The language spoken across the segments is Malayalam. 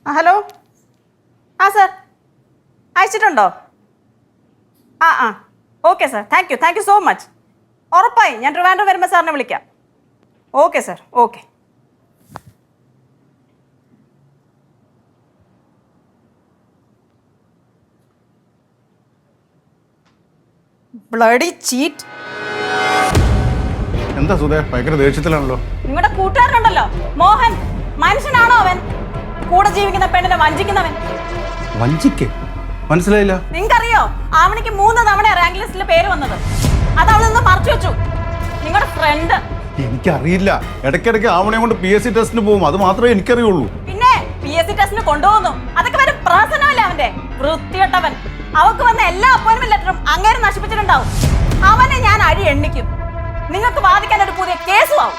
ഹലോ. സർ അയച്ചിട്ടുണ്ടോ? Okay sir, thank you so much. ഉറപ്പായി ഞാൻ ട്രിവാൻഡ്രം വരുമ്പോൾ സാറിനെ വിളിക്കാം. Okay sir, okay. Bloody cheat. എന്താ സുധേ, ഭയങ്കര ദേഷ്യത്തിലാണല്ലോ. നിങ്ങളുടെ കൂട്ടുകാരനുണ്ടല്ലോ മോഹൻ, മനുഷ്യനാണോ അവൻ? കൂടെ ജീവിക്കുന്ന പെണ്ണിനെ വഞ്ചിക്കുന്നവൻ. വഞ്ചിക്കേ? മനസ്സിലായില്ല. നിങ്ങൾക്കറിയോ ആവണിക്ക് 3 തവണ റാങ്ക് ലിസ്റ്റിൽ പേര് വന്നത്? അത് അവൾ നിന്ന് മറച്ചു വെച്ചു. നിങ്ങളുടെ ഫ്രണ്ട്. എനിക്കറിയില്ല. ഇടയ്ക്കിടയ്ക്ക് ആവണെ കൊണ്ട് PSC ടെസ്റ്റിന് പോകും, അത് മാത്രമേ എനിക്കറിയുള്ളൂ. പിന്നെ PSC ടെസ്റ്റിന് കൊണ്ടുപോകുന്നു, അതൊക്കെ വരെ പ്രഹസനമല്ല അവന്റെ. വൃത്തികെട്ടവൻ. അവക്ക് വന്ന എല്ലാ അപ്പോയിന്റ്മെന്റ് ലെറ്ററും അങ്ങേരെ നശിപ്പിച്ചിട്ടുണ്ടാവും. അവനെ ഞാൻ അഴി എണ്ണിക്കും. നിങ്ങൾക്ക് വാദിക്കാൻ ഒരു പുതിയ കേസും ആവും.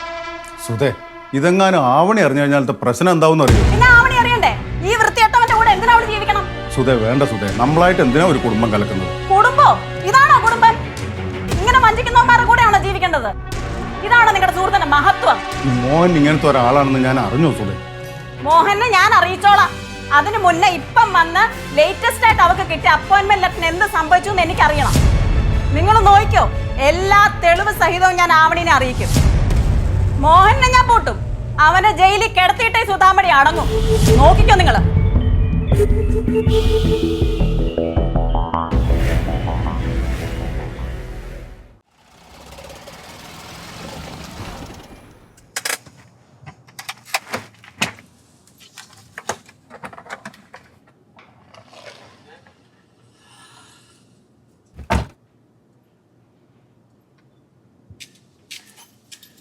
സുധേ, ഇതെങ്ങാനും ആവണി അറിഞ്ഞു കഴിഞ്ഞാലത്തെ പ്രശ്നം എന്താവും അറിയോ? പിന്നെ ആവണി അറിയണ്ടേ? ഈ വൃത്തികെട്ടവന്റെ കൂടെ എന്തിനാ അവള് ജീവിക്കണം? സുധേ, വേണ്ട സുധേ, നമ്മളായിട്ട് എന്തിനാ ഒരു കുടുംബം കലക്കുന്നത്? കുടുംബോ? ഇതാണോ കുടുംബം? ഇങ്ങനെ വഞ്ചിക്കുന്നവന്മാരുടെ കൂടെയാണോ ജീവിക്കേണ്ടത്? ഇതാണോ നിങ്ങളുടെ സുഹൃത്തിന്റെ മഹത്വം? മോഹൻ ഇങ്ങനത്തെ ഒരാളാണെന്ന് ഞാൻ അറിഞ്ഞു സുധേ. മോഹനെ ഞാൻ അറിയിച്ചോളാം. അതിനു മുന്നേ ഇപ്പം വന്ന് ലേറ്റസ്റ്റ് ആയിട്ട് അവർക്ക് കിട്ടിയ അപ്പോയിന്റ്മെന്റ് ലെറ്ററിന് എന്ത് സംഭവിച്ചു എന്ന് എനിക്കറിയണം. നിങ്ങൾ നോക്കിക്കോ, എല്ലാ തെളിവ് സഹിതവും ഞാൻ ആവണിനെ അറിയിക്കും. മോഹനെ ഞാൻ പൂട്ടും. അവനെ ജയിലിൽ കിടത്തിയിട്ടേ സുധാമണി അടങ്ങും. നോക്കിക്കോ നിങ്ങള്.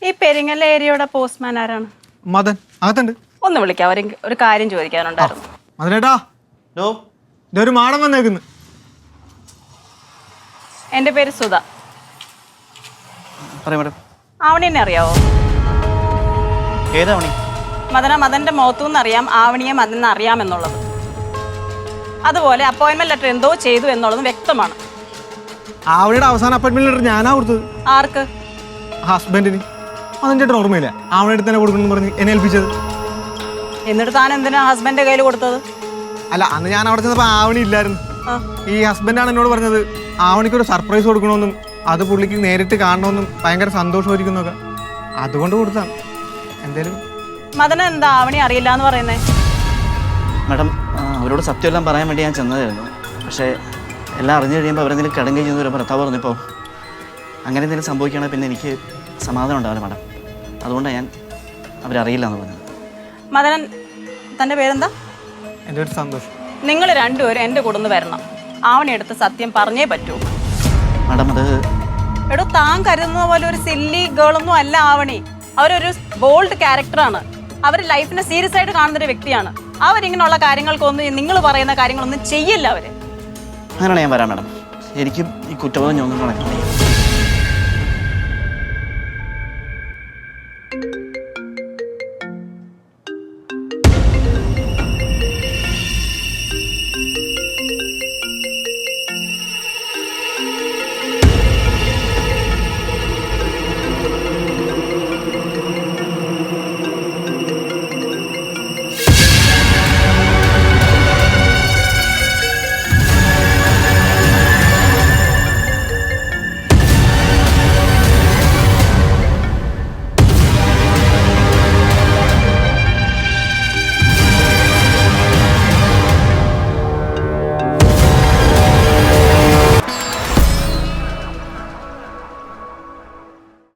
ഈ പെരിങ്ങൽ ഏരിയയുടെ പോസ്റ്റ്മാൻ ആരാണ്? മദൻ അകത്തുണ്ട്. ഒന്ന് വിളിക്കാം, ഒരു കാര്യം ചോദിക്കാനുണ്ടായിരുന്നു. മദനേട്ടാ, ഒരു മാടം വന്നേക്കുന്നു. എൻ്റെ പേര് സുധ. ആവണി എന്നെ അറിയാവോ? മദന്റെ മുഖത്തുനിന്ന് അറിയാം ആവണിയെ മദനെ അറിയാമെന്നുള്ളത്. അതുപോലെ അപ്പോയിന്റ്മെന്റ് ലെറ്റർ എന്തോ ചെയ്തു എന്നുള്ളത് വ്യക്തമാണ്. ആവണിയുടെ അവസാന അപ്പോയിന്റ്മെന്റ് ലെറ്റർ ഞാനാ കൊടുത്തത്. ആർക്ക്? ഹസ്ബൻഡിന്. മദൻ ചേട്ടൻ ഓർമ്മയില്ല? ആവണിയുടെ തന്നെ കൊടുക്കണം പറഞ്ഞ് എന്നെ ഏൽപ്പിച്ചത്. എന്നിട്ട് താൻ എന്തിനാ ഹസ്ബൻഡിന്റെ കയ്യിൽ കൊടുത്തത്? അല്ല, അന്ന് ഞാൻ അവിടെ ചെന്നപ്പോ ആവണി ഇല്ലായിരുന്നു. ഈ ഹസ്ബൻഡാണ് എന്നോട് പറഞ്ഞത് ആവണിക്ക് ഒരു സർപ്രൈസ് കൊടുക്കണമെന്നും അത് പുള്ളിക്ക് നേരിട്ട് കാണണമെന്നും ഭയങ്കര സന്തോഷമായിരിക്കുന്നൊക്കെ. അതുകൊണ്ട് കൊടുത്താണ്. എന്തേലും മദന എന്താ ആവണി അറിയില്ല എന്ന് പറയുന്നേ? മാഡം, അവരോട് സത്യമെല്ലാം പറയാൻ വേണ്ടി ഞാൻ ചെന്നതായിരുന്നു. പക്ഷേ എല്ലാം അറിഞ്ഞു കഴിയുമ്പോൾ അവരെന്തെങ്കിലും കടം കഴിഞ്ഞു ഒരു ഭർത്താവ് പറഞ്ഞപ്പോൾ അങ്ങനെ എന്തെങ്കിലും സംഭവിക്കുകയാണെങ്കിൽ പിന്നെ എനിക്ക് സമാധാനം ഉണ്ടാവില്ല മാഡം. അതുകൊണ്ടാണ് ഞാൻ അവരറിയില്ല എന്ന് പറഞ്ഞത്. മദനൻ, തൻ്റെ പേരെന്താ? എൻ്റെ ഒരു സന്തോഷം. നിങ്ങൾ രണ്ടുപേരും എൻ്റെ കൂടെ ഒന്ന് വരണം. ആവണി എടുത്ത് സത്യം പറഞ്ഞേ പറ്റൂ. മാഡം, അത് എടോ, താൻ കരുതുന്ന പോലെ ഒരു സില്ലി ഗേളൊന്നും അല്ല ആവണി. അവരൊരു ബോൾഡ് ക്യാരക്ടറാണ്. അവർ ലൈഫിനെ സീരിയസ് ആയിട്ട് കാണുന്നൊരു വ്യക്തിയാണ്. അവരിങ്ങനെയുള്ള കാര്യങ്ങൾക്കൊന്നും, നിങ്ങൾ പറയുന്ന കാര്യങ്ങളൊന്നും ചെയ്യില്ല അവര്. അങ്ങനെയാണ് ഞാൻ വരാം മാഡം. എനിക്കും ഈ കുറ്റബോധം ഞൊന്നും കണക്കില്ല.